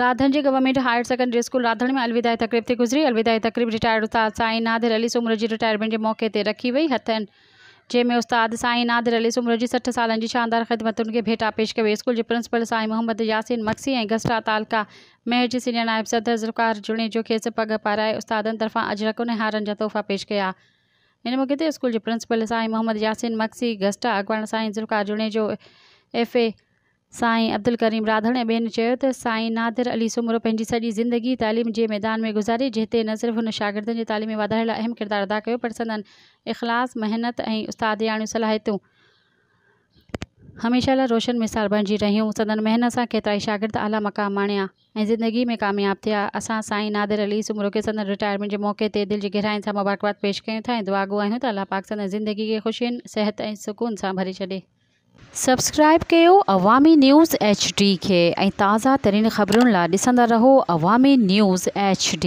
राधन जी government higher secondary school राधन में अलविदाई तकरीब थी गुज़री। अलविदाई तकरीब रिटायर्ड उस्ताद साईं नादिर अली सुमरो जी रिटायरमेंट के मौके ते रखी वई। हथन जंहिंमें उस्ताद साईं नादिर अली सुमरो जी 60 सालनि जी शानदार ख़िदमतुनि खे भेटा पेश कई। स्कूल के प्रिंसिपल साईं मोहम्मद यासीन मक्सी ऐं गस्टा तालका महर जी सीनियर नायब सदर ज़ुल्फ़िकार जुणेजो खेसि पग पाराए उस्तादनि तरफ़ां अजरकुनि ऐं हारनि जा तोहफ़ा पेश कया। इन मौके ते स्कूल के प्रिंसिपल साईं मोहम्मद यासीन मक्सी गस्टा अॻवान साईं ज़ुल्फ़िकार जुणेजो FA साईं अब्दुल करीम राधण ऐं ॿियनि चयो त साईं नादिर अली सुमरो पंहिंजी सॼी ज़िंदगी तालीम जे मैदान में गुज़ारी, जिते न सिर्फ़ हुन शागिर्दनि जी तालीमी वाधारे लाइ अहम किरदारु अदा कयो, पर संदन इख़लास, महिनत ऐं उस्तादियाणियूं सलाहियतूं हमेशह लाइ रोशन मिसाल बणिजी रहियूं। संदन महिनत सां केतिराई शागिर्द आला मक़ाम माणिया ऐं ज़िंदगी में कामयाब थिया। असां साईं नादिर अली सुमरो खे संदन रिटायरमेंट जे मौके ते दिलि जी गहराइनि सां मुबारकबाद पेश कयूं था ऐं दुआगो आहियूं त अल्लाह पाक संदन ज़िंदगी खे ख़ुशियुनि, सिहत ऐं सुकून सां भरे छॾे। सब्सक्राइब कयो अवामी न्यूज़ HD खे ऐं ताज़ा तरीन ख़बरुनि लाइ ॾिसंदा रहो अवामी न्यूज़ HD।